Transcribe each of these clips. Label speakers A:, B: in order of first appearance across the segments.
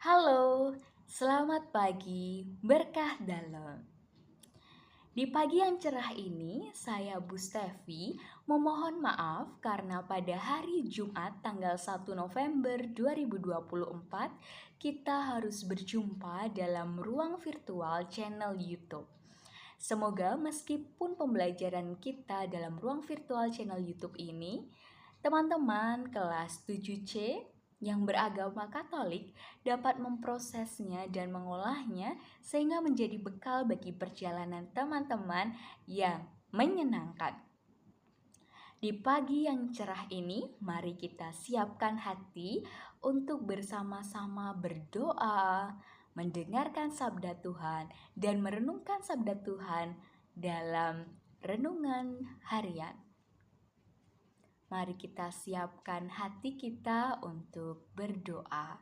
A: Halo, selamat pagi, berkah dalam. Di pagi yang cerah ini, saya Bu Stevi memohon maaf karena pada hari Jumat tanggal 1 November 2024 kita harus berjumpa dalam ruang virtual channel YouTube. Semoga meskipun pembelajaran kita dalam ruang virtual channel YouTube ini, teman-teman kelas 7C yang beragama Katolik dapat memprosesnya dan mengolahnya sehingga menjadi bekal bagi perjalanan teman-teman yang menyenangkan. Di pagi yang cerah ini, mari kita siapkan hati untuk bersama-sama berdoa, mendengarkan sabda Tuhan, dan merenungkan sabda Tuhan dalam renungan harian. Mari kita siapkan hati kita untuk berdoa.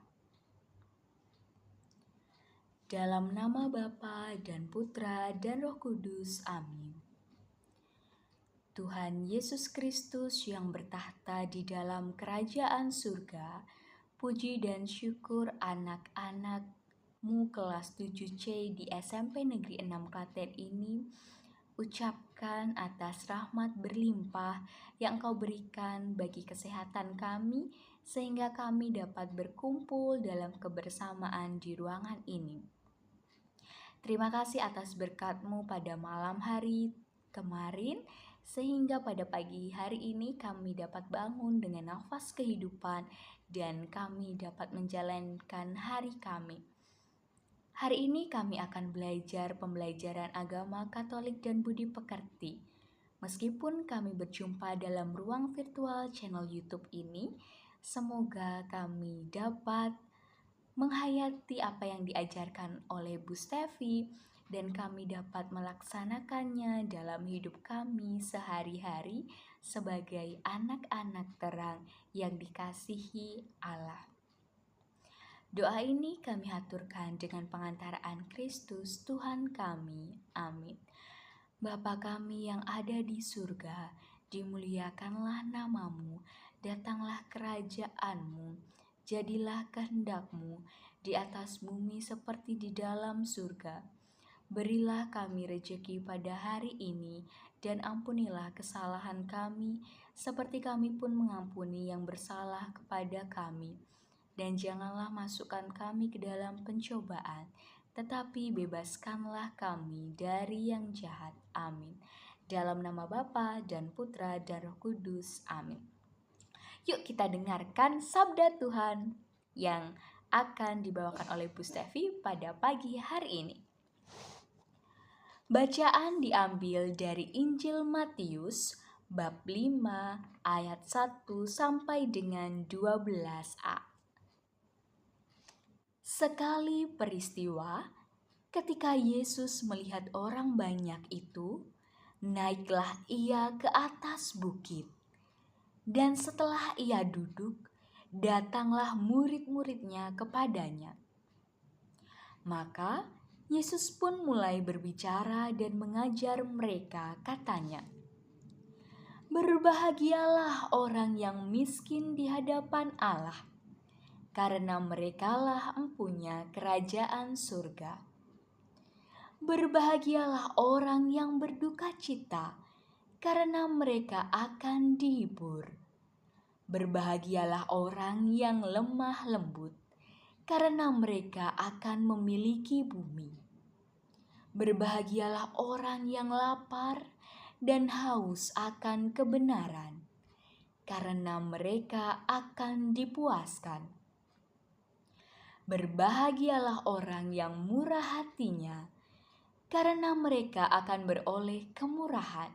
A: Dalam nama Bapa dan Putra dan Roh Kudus, amin. Tuhan Yesus Kristus yang bertahta di dalam kerajaan surga, puji dan syukur anak-anakmu kelas 7C di SMP Negeri 6 Klaten ini ucapkan atas rahmat berlimpah yang Engkau berikan bagi kesehatan kami, sehingga kami dapat berkumpul dalam kebersamaan di ruangan ini. Terima kasih atas berkat-Mu pada malam hari kemarin, sehingga pada pagi hari ini kami dapat bangun dengan nafas kehidupan dan kami dapat menjalankan hari kami. Hari ini kami akan belajar pembelajaran agama Katolik dan budi pekerti. Meskipun kami berjumpa dalam ruang virtual channel YouTube ini, semoga kami dapat menghayati apa yang diajarkan oleh Bu Stevi dan kami dapat melaksanakannya dalam hidup kami sehari-hari sebagai anak-anak terang yang dikasihi Allah. Doa ini kami haturkan dengan pengantaraan Kristus Tuhan kami. Amin. Bapa kami yang ada di surga, dimuliakanlah namamu, datanglah kerajaanmu, jadilah kehendak-Mu di atas bumi seperti di dalam surga. Berilah kami rejeki pada hari ini, dan ampunilah kesalahan kami, seperti kami pun mengampuni yang bersalah kepada kami. Dan janganlah masukkan kami ke dalam pencobaan, tetapi bebaskanlah kami dari yang jahat. Amin. Dalam nama Bapa dan Putra dan Roh Kudus. Amin. Yuk kita dengarkan sabda Tuhan yang akan dibawakan oleh Bu Stevi pada pagi hari ini. Bacaan diambil dari Injil Matius bab 5 ayat 1 sampai dengan 12a. Sekali peristiwa, ketika Yesus melihat orang banyak itu, naiklah ia ke atas bukit. Dan setelah ia duduk, datanglah murid-muridnya kepadanya. Maka Yesus pun mulai berbicara dan mengajar mereka, katanya, "Berbahagialah orang yang miskin di hadapan Allah, karena merekalah empunya kerajaan surga. Berbahagialah orang yang berduka cita, karena mereka akan dihibur. Berbahagialah orang yang lemah lembut, karena mereka akan memiliki bumi. Berbahagialah orang yang lapar dan haus akan kebenaran, karena mereka akan dipuaskan. Berbahagialah orang yang murah hatinya, karena mereka akan beroleh kemurahan.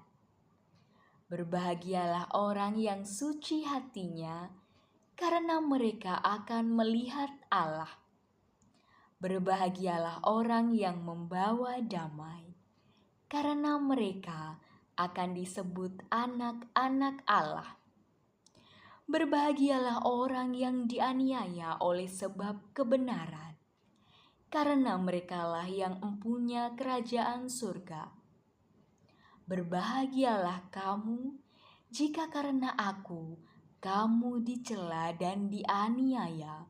A: Berbahagialah orang yang suci hatinya, karena mereka akan melihat Allah. Berbahagialah orang yang membawa damai, karena mereka akan disebut anak-anak Allah. Berbahagialah orang yang dianiaya oleh sebab kebenaran, karena merekalah yang empunya kerajaan surga. Berbahagialah kamu jika karena aku kamu dicela dan dianiaya,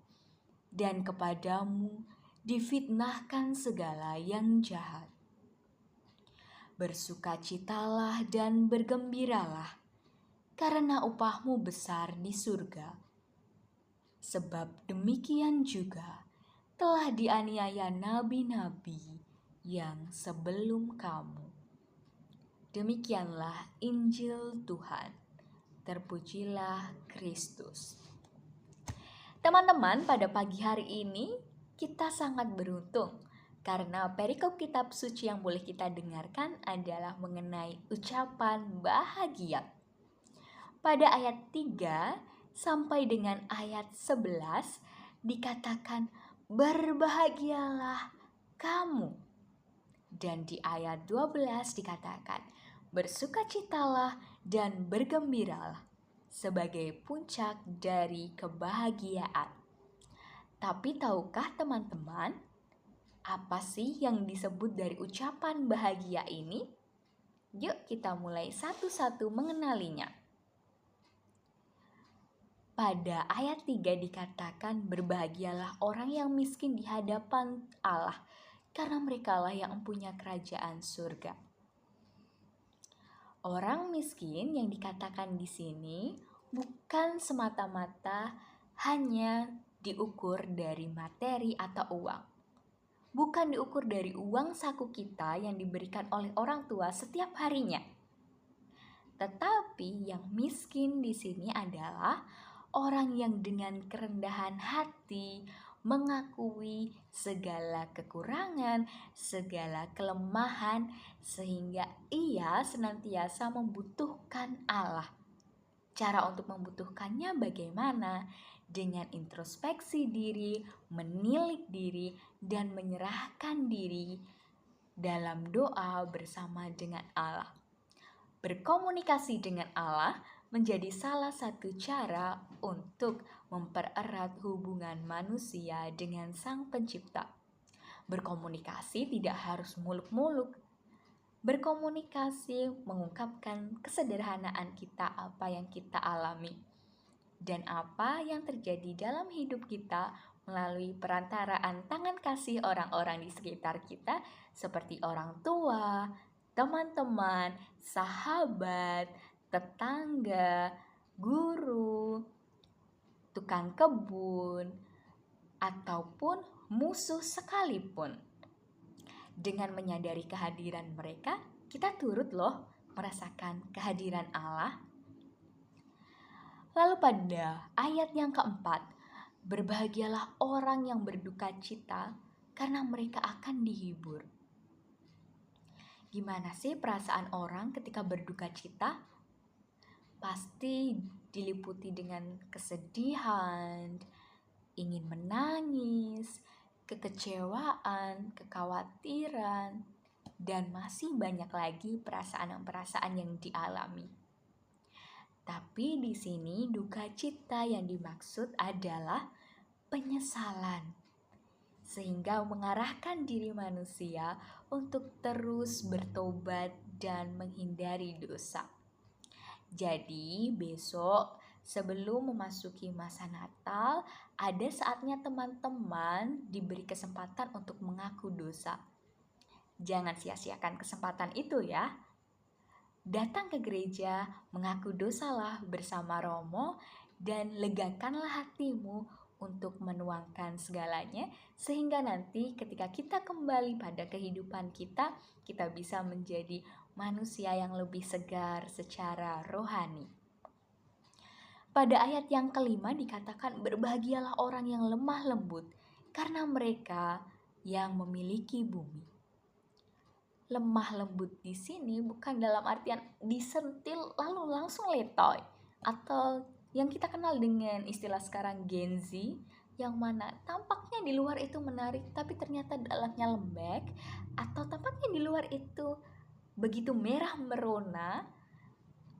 A: dan kepadamu difitnahkan segala yang jahat. Bersukacitalah dan bergembiralah, karena upahmu besar di surga. Sebab demikian juga telah dianiaya nabi-nabi yang sebelum kamu. Demikianlah Injil Tuhan. Terpujilah Kristus. Teman-teman, pada pagi hari ini kita sangat beruntung karena perikop kitab suci yang boleh kita dengarkan adalah mengenai ucapan bahagia. Pada ayat 3 sampai dengan ayat 11 dikatakan berbahagialah kamu. Dan di ayat 12 dikatakan bersukacitalah dan bergembiralah sebagai puncak dari kebahagiaan. Tapi tahukah teman-teman, apa sih yang disebut dari ucapan bahagia ini? Yuk kita mulai satu-satu mengenalinya. Pada ayat 3 dikatakan berbahagialah orang yang miskin di hadapan Allah, karena merekalah yang mempunyai kerajaan surga. Orang miskin yang dikatakan di sini bukan semata-mata hanya diukur dari materi atau uang. Bukan diukur dari uang saku kita yang diberikan oleh orang tua setiap harinya. Tetapi yang miskin di sini adalah orang yang dengan kerendahan hati mengakui segala kekurangan, segala kelemahan, sehingga ia senantiasa membutuhkan Allah. Cara untuk membutuhkannya bagaimana? Dengan introspeksi diri, menilik diri, dan menyerahkan diri dalam doa bersama dengan Allah. Berkomunikasi dengan Allah menjadi salah satu cara untuk mempererat hubungan manusia dengan Sang Pencipta. Berkomunikasi tidak harus muluk-muluk. Berkomunikasi mengungkapkan kesederhanaan kita, apa yang kita alami, dan apa yang terjadi dalam hidup kita melalui perantaraan tangan kasih orang-orang di sekitar kita, seperti orang tua, teman-teman, sahabat, tetangga, guru, tukang kebun, ataupun musuh sekalipun. Dengan menyadari kehadiran mereka, kita turut loh merasakan kehadiran Allah. Lalu pada ayat yang keempat, berbahagialah orang yang berduka cita karena mereka akan dihibur. Gimana sih perasaan orang ketika berduka cita? Pasti diliputi dengan kesedihan, ingin menangis, kekecewaan, kekhawatiran, dan masih banyak lagi perasaan-perasaan yang dialami. Tapi di sini duka cita yang dimaksud adalah penyesalan, sehingga mengarahkan diri manusia untuk terus bertobat dan menghindari dosa. Jadi besok sebelum memasuki masa Natal, ada saatnya teman-teman diberi kesempatan untuk mengaku dosa. Jangan sia-siakan kesempatan itu ya. Datang ke gereja, mengaku dosalah bersama Romo, dan legakanlah hatimu untuk menuangkan segalanya, sehingga nanti ketika kita kembali pada kehidupan kita bisa menjadi manusia yang lebih segar secara rohani. Pada ayat yang kelima dikatakan berbahagialah orang yang lemah lembut, karena mereka yang memiliki bumi. Lemah lembut di sini bukan dalam artian disentil lalu langsung letoy, atau yang kita kenal dengan istilah sekarang Gen Z, yang mana tampaknya di luar itu menarik tapi ternyata dalamnya lembek, atau tampaknya di luar itu begitu merah merona,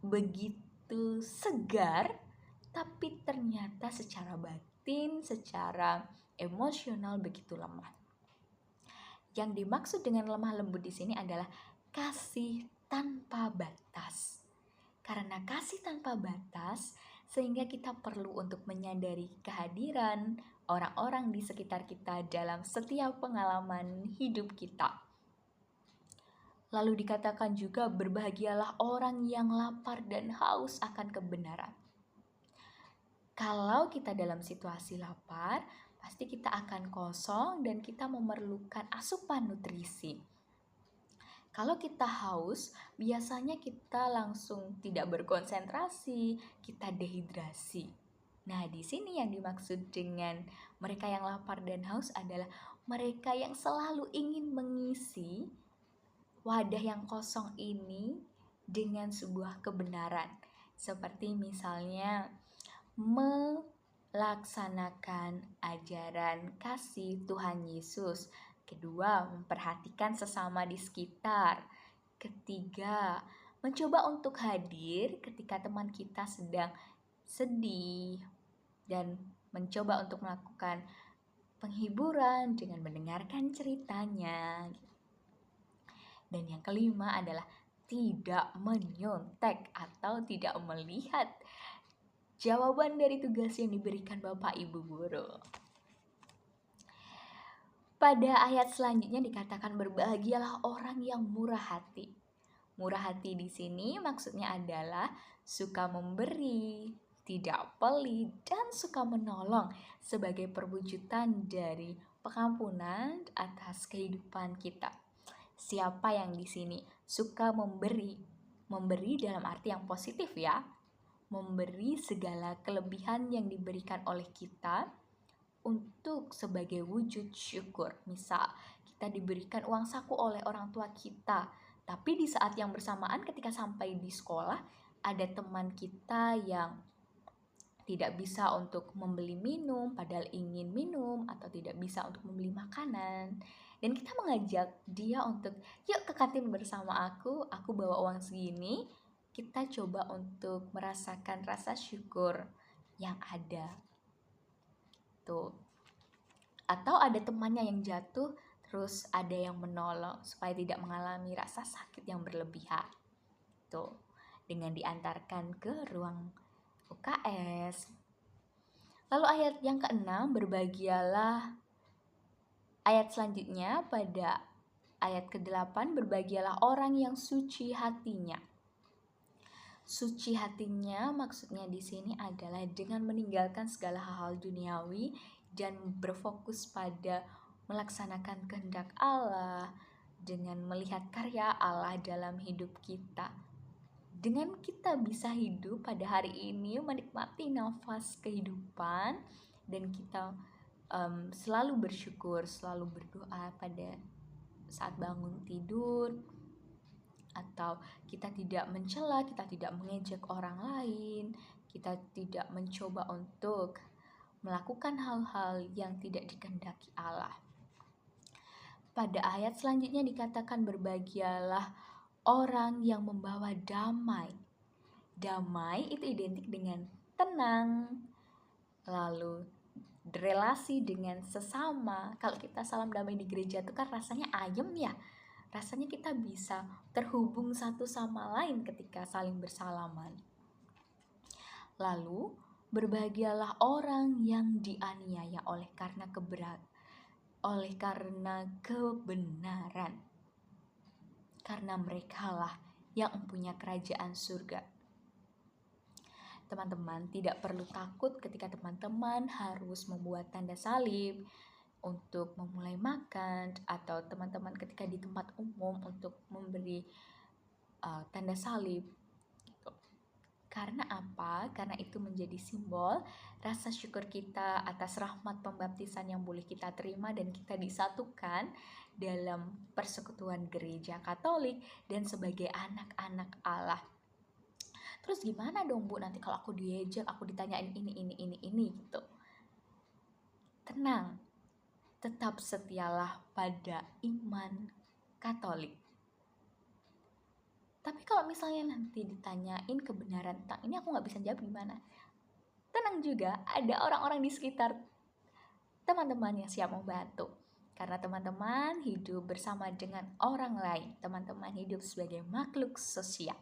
A: begitu segar, tapi ternyata secara batin, secara emosional begitu lemah. Yang dimaksud dengan lemah lembut di sini adalah kasih tanpa batas. Karena kasih tanpa batas, sehingga kita perlu untuk menyadari kehadiran orang-orang di sekitar kita dalam setiap pengalaman hidup kita. Lalu dikatakan juga, berbahagialah orang yang lapar dan haus akan kebenaran. Kalau kita dalam situasi lapar, pasti kita akan kosong dan kita memerlukan asupan nutrisi. Kalau kita haus, biasanya kita langsung tidak berkonsentrasi, kita dehidrasi. Nah, di sini yang dimaksud dengan mereka yang lapar dan haus adalah mereka yang selalu ingin mengisi wadah yang kosong ini dengan sebuah kebenaran. Seperti misalnya melaksanakan ajaran kasih Tuhan Yesus. Kedua, memperhatikan sesama di sekitar. Ketiga, mencoba untuk hadir ketika teman kita sedang sedih dan mencoba untuk melakukan penghiburan dengan mendengarkan ceritanya. Dan yang kelima adalah tidak menyontek atau tidak melihat jawaban dari tugas yang diberikan Bapak Ibu guru. Pada ayat selanjutnya dikatakan, berbahagialah orang yang murah hati. Murah hati di sini maksudnya adalah suka memberi, tidak pelit, dan suka menolong sebagai perwujudan dari pengampunan atas kehidupan kita. Siapa yang di sini suka memberi? Memberi dalam arti yang positif ya. Memberi segala kelebihan yang diberikan oleh kita untuk sebagai wujud syukur. Misal, kita diberikan uang saku oleh orang tua kita, tapi di saat yang bersamaan ketika sampai di sekolah, ada teman kita yang tidak bisa untuk membeli minum, padahal ingin minum, atau tidak bisa untuk membeli makanan. Dan kita mengajak dia untuk, yuk ke kantin bersama aku bawa uang segini, kita coba untuk merasakan rasa syukur yang ada. Tuh. Atau ada temannya yang jatuh, terus ada yang menolong supaya tidak mengalami rasa sakit yang berlebihan. Tuh, dengan diantarkan ke ruang UKS. Lalu ayat yang ke-6, berbahagialah. Ayat selanjutnya pada ayat ke-8, berbahagialah orang yang suci hatinya. Suci hatinya maksudnya di sini adalah dengan meninggalkan segala hal-hal duniawi dan berfokus pada melaksanakan kehendak Allah, dengan melihat karya Allah dalam hidup kita. Dengan kita bisa hidup pada hari ini, menikmati nafas kehidupan, dan kita selalu bersyukur, selalu berdoa pada saat bangun tidur, atau kita tidak mencela, kita tidak mengejek orang lain, kita tidak mencoba untuk melakukan hal-hal yang tidak dikehendaki Allah. Pada ayat selanjutnya dikatakan, berbahagialah orang yang membawa damai. Damai itu identik dengan tenang, lalu relasi dengan sesama. Kalau kita salam damai di gereja itu kan rasanya ayem ya. Rasanya kita bisa terhubung satu sama lain ketika saling bersalaman. Lalu, berbahagialah orang yang dianiaya oleh karena kebenaran. Karena merekalah yang mempunyai kerajaan surga. Teman-teman tidak perlu takut ketika teman-teman harus membuat tanda salib untuk memulai makan, atau teman-teman ketika di tempat umum untuk memberi tanda salib. Karena apa? Karena itu menjadi simbol rasa syukur kita atas rahmat pembaptisan yang boleh kita terima dan kita disatukan dalam persekutuan gereja Katolik dan sebagai anak-anak Allah. Terus gimana dong Bu nanti kalau aku diejek, aku ditanyain ini gitu. Tenang. Tetap setialah pada iman Katolik. Tapi kalau misalnya nanti ditanyain kebenaran tentang ini, aku gak bisa jawab gimana? Tenang juga, ada orang-orang di sekitar teman-teman yang siap membantu. Karena teman-teman hidup bersama dengan orang lain. Teman-teman hidup sebagai makhluk sosial.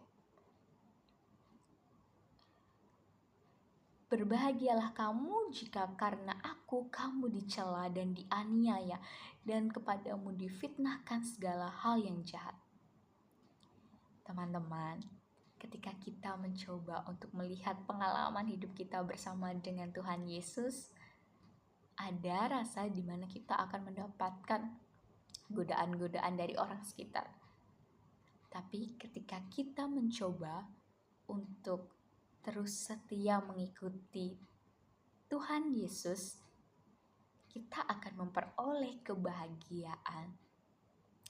A: Berbahagialah kamu jika karena aku kamu dicela dan dianiaya dan kepadamu difitnahkan segala hal yang jahat. Teman-teman, ketika kita mencoba untuk melihat pengalaman hidup kita bersama dengan Tuhan Yesus, ada rasa di mana kita akan mendapatkan godaan-godaan dari orang sekitar. Tapi ketika kita mencoba untuk terus setia mengikuti Tuhan Yesus, kita akan memperoleh kebahagiaan.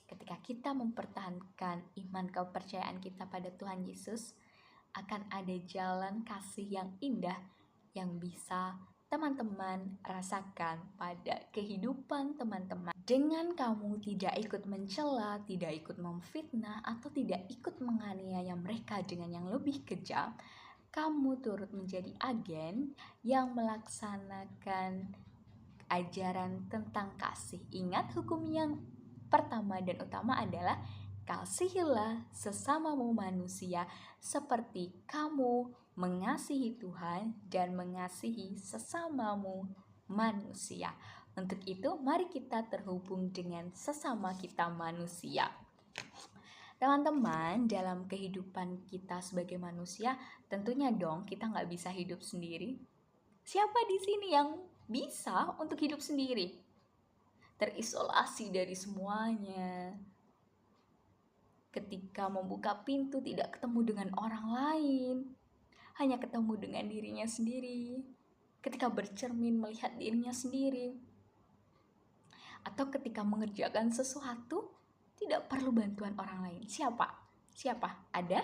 A: Ketika kita mempertahankan iman kepercayaan kita pada Tuhan Yesus, akan ada jalan kasih yang indah yang bisa teman-teman rasakan pada kehidupan teman-teman. Dengan kamu tidak ikut mencela, tidak ikut memfitnah, atau tidak ikut menganiaya mereka dengan yang lebih kejam, kamu turut menjadi agen yang melaksanakan ajaran tentang kasih. Ingat, hukum yang pertama dan utama adalah kasihilah sesamamu manusia seperti kamu mengasihi Tuhan dan mengasihi sesamamu manusia. Untuk itu, mari kita terhubung dengan sesama kita manusia. Teman-teman, dalam kehidupan kita sebagai manusia, tentunya dong kita nggak bisa hidup sendiri. Siapa di sini yang bisa untuk hidup sendiri? Terisolasi dari semuanya. Ketika membuka pintu tidak ketemu dengan orang lain, hanya ketemu dengan dirinya sendiri. Ketika bercermin melihat dirinya sendiri. Atau ketika mengerjakan sesuatu, tidak perlu bantuan orang lain. Siapa? Ada?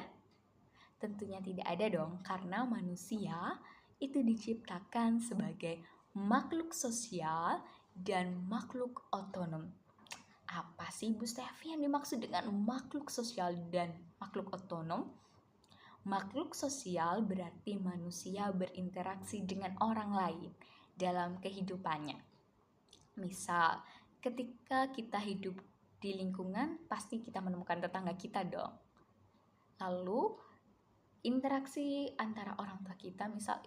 A: Tentunya tidak ada dong, karena manusia itu diciptakan sebagai makhluk sosial dan makhluk otonom. Apa sih Bu Stevi yang dimaksud dengan makhluk sosial dan makhluk otonom? Makhluk sosial berarti manusia berinteraksi dengan orang lain dalam kehidupannya. Misal, ketika kita hidup di lingkungan, pasti kita menemukan tetangga kita dong. Lalu, interaksi antara orang tua kita, misal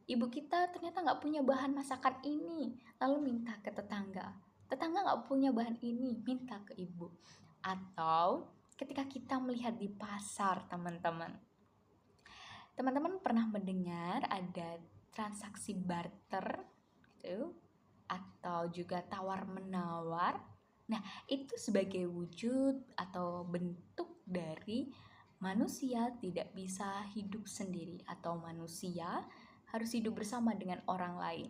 A: ibu kita ternyata nggak punya bahan masakan ini, lalu minta ke tetangga. Tetangga nggak punya bahan ini, minta ke ibu. Atau ketika kita melihat di pasar, teman-teman pernah mendengar ada transaksi barter gitu, atau juga tawar-menawar. Nah, itu sebagai wujud atau bentuk dari manusia tidak bisa hidup sendiri, atau manusia harus hidup bersama dengan orang lain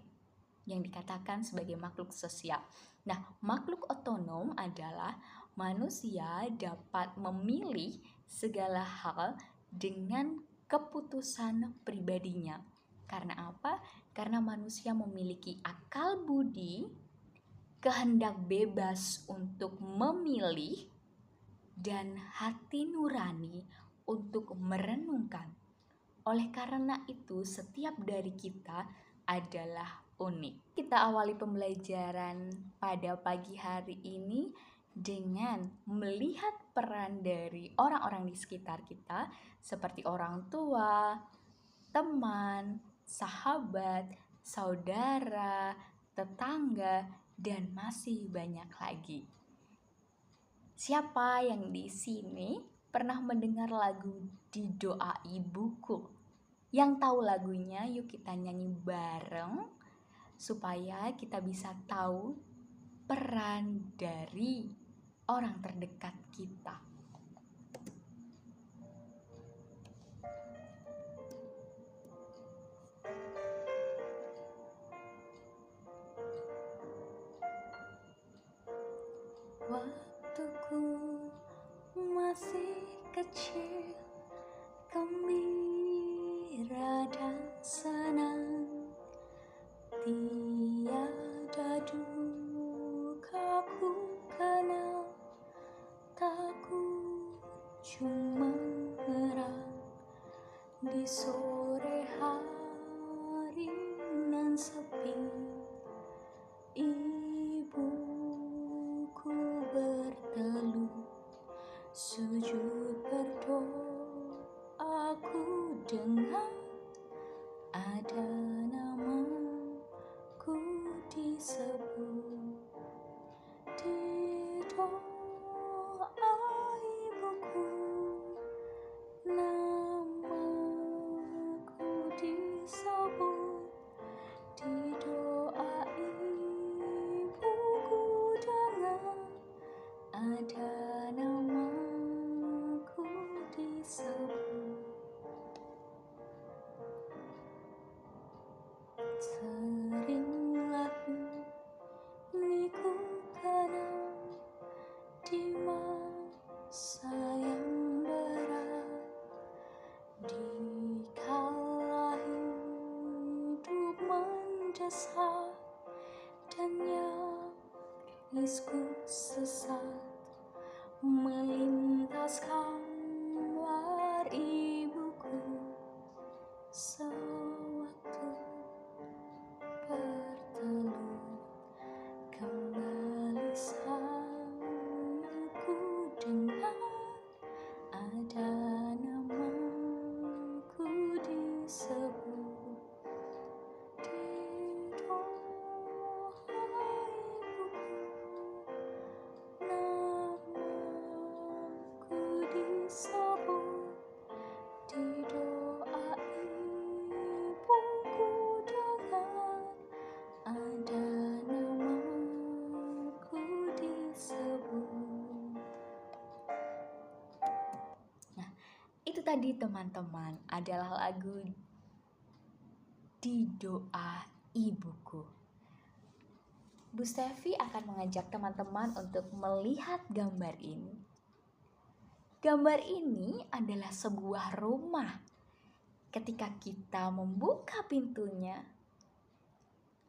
A: yang dikatakan sebagai makhluk sosial. Nah, makhluk otonom adalah manusia dapat memilih segala hal dengan keputusan pribadinya. Karena apa? Karena manusia memiliki akal budi, kehendak bebas untuk memilih, dan hati nurani untuk merenungkan. Oleh karena itu, setiap dari kita adalah unik. Kita awali pembelajaran pada pagi hari ini dengan melihat peran dari orang-orang di sekitar kita, seperti orang tua, teman, sahabat, saudara, tetangga, dan masih banyak lagi. Siapa yang di sini pernah mendengar lagu Di Doa Ibuku? Yang tahu lagunya, yuk kita nyanyi bareng supaya kita bisa tahu peran dari orang terdekat kita. Waktuku masih kecil, gembira dan senang, tiada duka ku kenal, takut cuma merah di sore hari nan sepi. Ibuku berteluh, sujud berdoa, aku dengar ada doa ibuku, namaku disebut. Di doa ibuku dengar, ada namaku disebut. Seringlah diriku kenal di masa yang berat, di kala hidup mendesak dan nyarisku sesat, melintas kamar ibuku sewaktu bertelut. Kembali sayangku dengar, ada namaku disebut. Di doa ibuku, namaku disebut. Di doa ibuku dengar, ada namaku disebut. Nah, itu tadi teman-teman adalah lagu Di Doa Ibuku. Bu Stefi akan mengajak teman-teman untuk melihat gambar ini. Gambar ini adalah sebuah rumah. Ketika kita membuka pintunya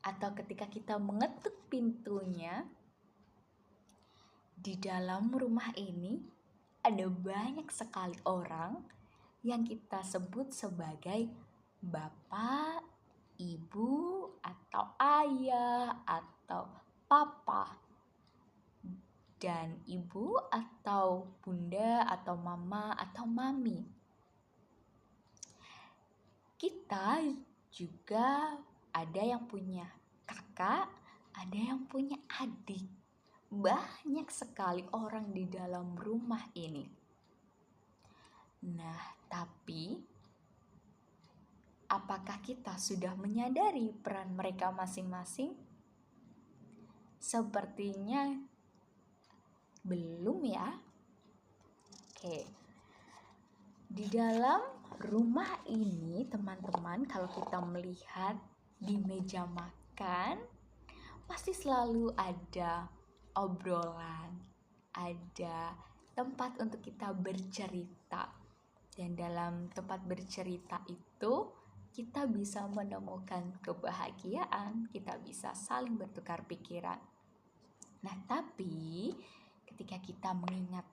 A: atau ketika kita mengetuk pintunya, di dalam rumah ini ada banyak sekali orang yang kita sebut sebagai bapak, ibu, atau ayah, atau papa, dan ibu atau bunda atau mama atau mami. Kita juga ada yang punya kakak, ada yang punya adik. Banyak sekali orang di dalam rumah ini. Nah, tapi apakah kita sudah menyadari peran mereka masing-masing? Sepertinya belum ya. Oke. Di dalam rumah ini, teman-teman, kalau kita melihat di meja makan, pasti selalu ada obrolan, ada tempat untuk kita bercerita. Dan dalam tempat bercerita itu, kita bisa menemukan kebahagiaan, kita bisa saling bertukar pikiran. Nah, tapi ketika kita mengingat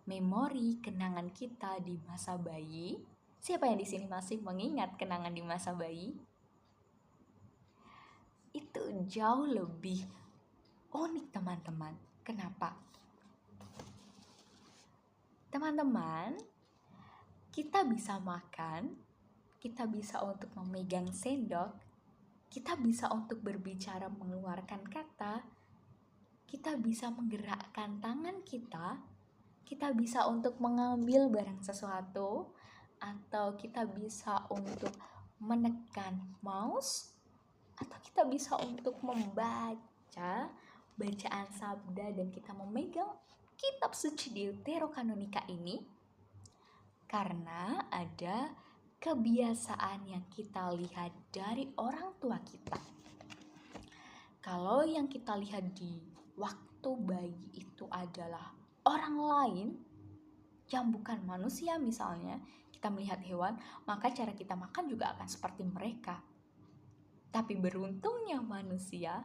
A: memori kenangan kita di masa bayi, siapa yang di sini masih mengingat kenangan di masa bayi? Itu jauh lebih unik, teman-teman. Kenapa? Teman-teman, kita bisa makan, kita bisa untuk memegang sendok, kita bisa untuk berbicara mengeluarkan kata, kita bisa menggerakkan tangan kita bisa untuk mengambil barang sesuatu, atau kita bisa untuk menekan mouse, atau kita bisa untuk membaca bacaan sabda dan kita memegang kitab suci Deuterokanonika ini karena ada kebiasaan yang kita lihat dari orang tua kita. Kalau yang kita lihat di waktu bayi itu adalah orang lain yang bukan manusia, misalnya kita melihat hewan, maka cara kita makan juga akan seperti mereka. Tapi beruntungnya manusia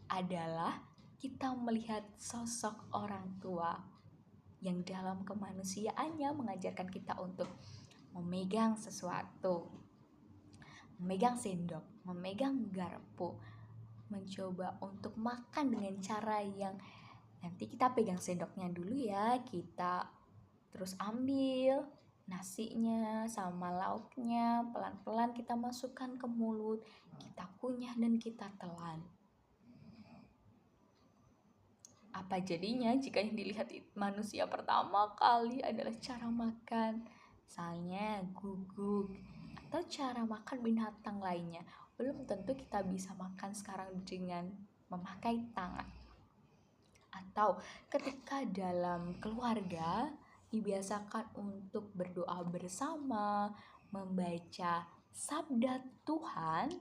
A: adalah kita melihat sosok orang tua yang dalam kemanusiaannya mengajarkan kita untuk memegang sesuatu, memegang sendok, memegang garpu, mencoba untuk makan dengan cara yang nanti kita pegang sendoknya dulu ya, kita terus ambil nasinya sama lauknya, pelan-pelan kita masukkan ke mulut, kita kunyah dan kita telan. Apa jadinya jika yang dilihat manusia pertama kali adalah cara makan, misalnya guguk, atau cara makan binatang lainnya? Belum tentu kita bisa makan sekarang dengan memakai tangan. Atau ketika dalam keluarga dibiasakan untuk berdoa bersama, membaca sabda Tuhan,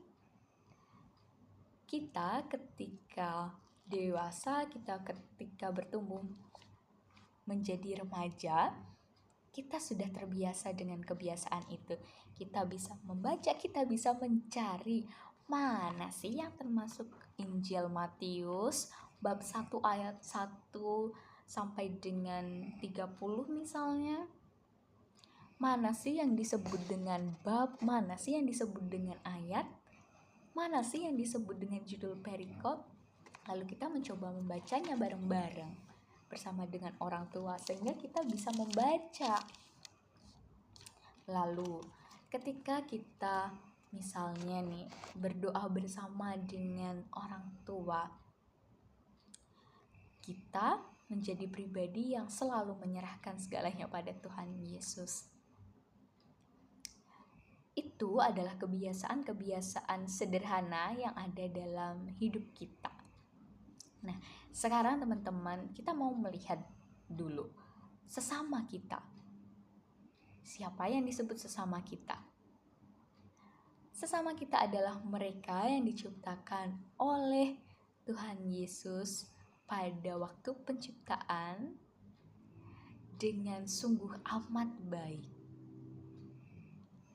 A: kita ketika dewasa, kita ketika bertumbuh menjadi remaja, kita sudah terbiasa dengan kebiasaan itu. Kita bisa membaca, kita bisa mencari mana sih yang termasuk Injil Matius bab 1 ayat 1 sampai dengan 30 misalnya. Mana sih yang disebut dengan bab, mana sih yang disebut dengan ayat, mana sih yang disebut dengan judul perikop. Lalu kita mencoba membacanya bareng-bareng bersama dengan orang tua sehingga kita bisa membaca. Lalu ketika kita misalnya nih berdoa bersama dengan orang tua, kita menjadi pribadi yang selalu menyerahkan segalanya pada Tuhan Yesus. Itu adalah kebiasaan-kebiasaan sederhana yang ada dalam hidup kita. Nah, sekarang teman-teman, kita mau melihat dulu sesama kita. Siapa yang disebut sesama kita? Sesama kita adalah mereka yang diciptakan oleh Tuhan Yesus pada waktu penciptaan dengan sungguh amat baik.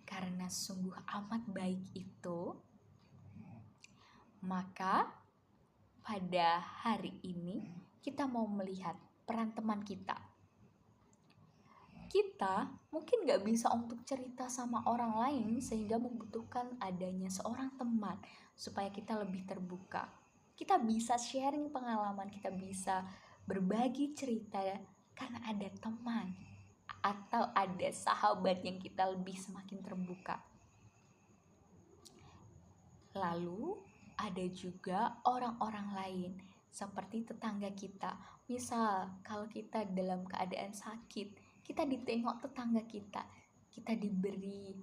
A: Karena sungguh amat baik itu, maka pada hari ini kita mau melihat peran teman kita. Kita mungkin gak bisa untuk cerita sama orang lain sehingga membutuhkan adanya seorang teman supaya kita lebih terbuka. Kita bisa sharing pengalaman, kita bisa berbagi cerita karena ada teman atau ada sahabat yang kita lebih semakin terbuka. Lalu ada juga orang-orang lain seperti tetangga kita. Misal kalau kita dalam keadaan sakit, kita ditengok tetangga kita, kita diberi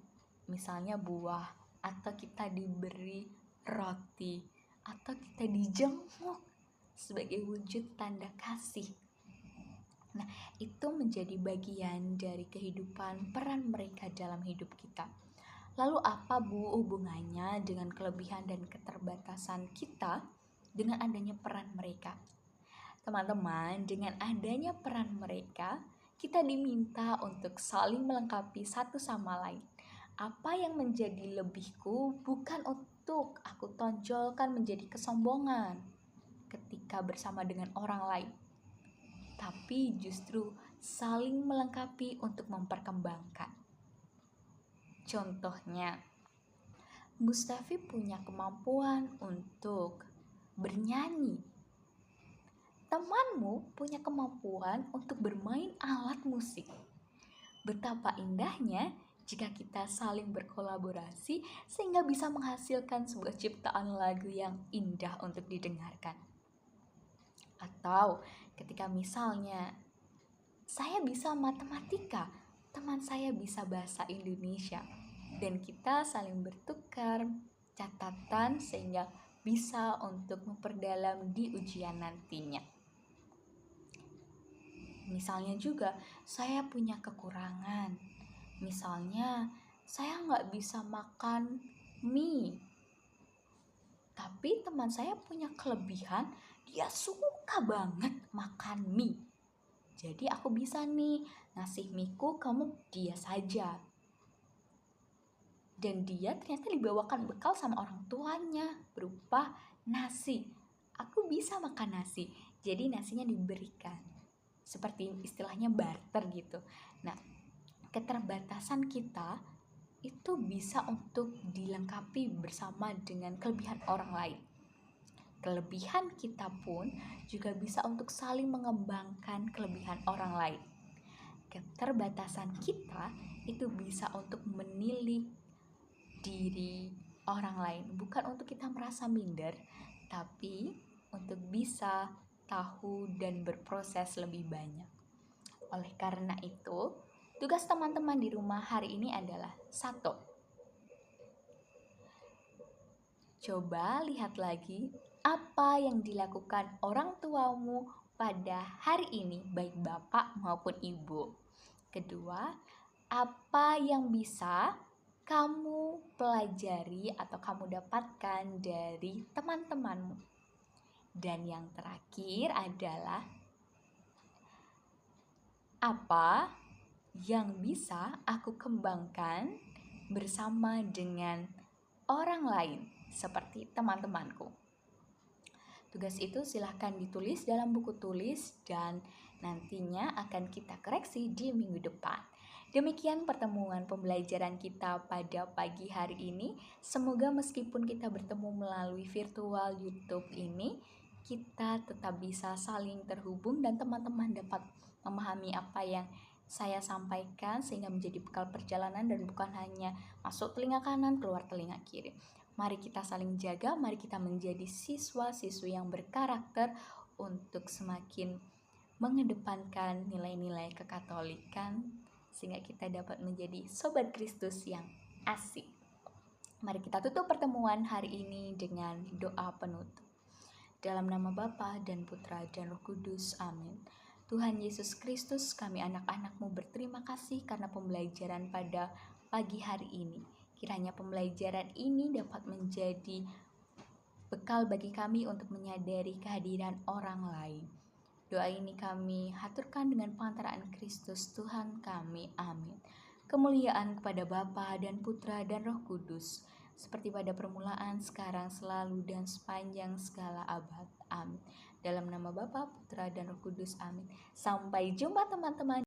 A: misalnya buah, atau kita diberi roti, atau kita dijenguk sebagai wujud tanda kasih. Nah, itu menjadi bagian dari kehidupan, peran mereka dalam hidup kita. Lalu apa hubungannya dengan kelebihan dan keterbatasan kita dengan adanya peran mereka? Teman-teman, dengan adanya peran mereka, kita diminta untuk saling melengkapi satu sama lain. Apa yang menjadi lebihku bukan untuk aku tonjolkan menjadi kesombongan ketika bersama dengan orang lain, tapi justru saling melengkapi untuk memperkembangkan. Contohnya, Mustafi punya kemampuan untuk bernyanyi. Temanmu punya kemampuan untuk bermain alat musik. Betapa indahnya jika kita saling berkolaborasi sehingga bisa menghasilkan sebuah ciptaan lagu yang indah untuk didengarkan. Atau ketika misalnya saya bisa matematika, teman saya bisa bahasa Indonesia, dan kita saling bertukar catatan sehingga bisa untuk memperdalam di ujian nantinya. Misalnya juga saya punya kekurangan, misalnya saya nggak bisa makan mie, tapi teman saya punya kelebihan, dia suka banget makan mie. Jadi aku bisa nih ngasih mie-ku, kamu dia saja. Dan dia ternyata dibawakan bekal sama orang tuanya berupa nasi. Aku bisa makan nasi, jadi nasinya diberikan. Seperti istilahnya barter gitu. Nah, keterbatasan kita itu bisa untuk dilengkapi bersama dengan kelebihan orang lain. Kelebihan kita pun juga bisa untuk saling mengembangkan kelebihan orang lain. Keterbatasan kita itu bisa untuk menilik diri orang lain, bukan untuk kita merasa minder, tapi untuk bisa tahu dan berproses lebih banyak. Oleh karena itu, tugas teman-teman di rumah hari ini adalah 1. Coba lihat lagi apa yang dilakukan orang tuamu pada hari ini, baik bapak maupun ibu. Kedua, apa yang bisa kamu pelajari atau kamu dapatkan dari teman-temanmu. Dan yang terakhir adalah apa yang bisa aku kembangkan bersama dengan orang lain seperti teman-temanku. Tugas itu silahkan ditulis dalam buku tulis dan nantinya akan kita koreksi di minggu depan. Demikian pertemuan pembelajaran kita pada pagi hari ini. Semoga meskipun kita bertemu melalui virtual YouTube ini, kita tetap bisa saling terhubung dan teman-teman dapat memahami apa yang saya sampaikan sehingga menjadi bekal perjalanan dan bukan hanya masuk telinga kanan, keluar telinga kiri. Mari kita saling jaga, mari kita menjadi siswa-siswi yang berkarakter untuk semakin mengedepankan nilai-nilai kekatolikan sehingga kita dapat menjadi sobat Kristus yang asik. Mari kita tutup pertemuan hari ini dengan doa penutup. Dalam nama Bapa dan Putra dan Roh Kudus, amin. Tuhan Yesus Kristus, kami anak-anak-Mu berterima kasih karena pembelajaran pada pagi hari ini. Kiranya pembelajaran ini dapat menjadi bekal bagi kami untuk menyadari kehadiran orang lain. Doa ini kami haturkan dengan pengantaraan Kristus Tuhan kami. Amin. Kemuliaan kepada Bapa dan Putra dan Roh Kudus, seperti pada permulaan, sekarang, selalu, dan sepanjang segala abad. Amin. Dalam nama Bapa, Putra, dan Roh Kudus. Amin. Sampai jumpa teman-teman.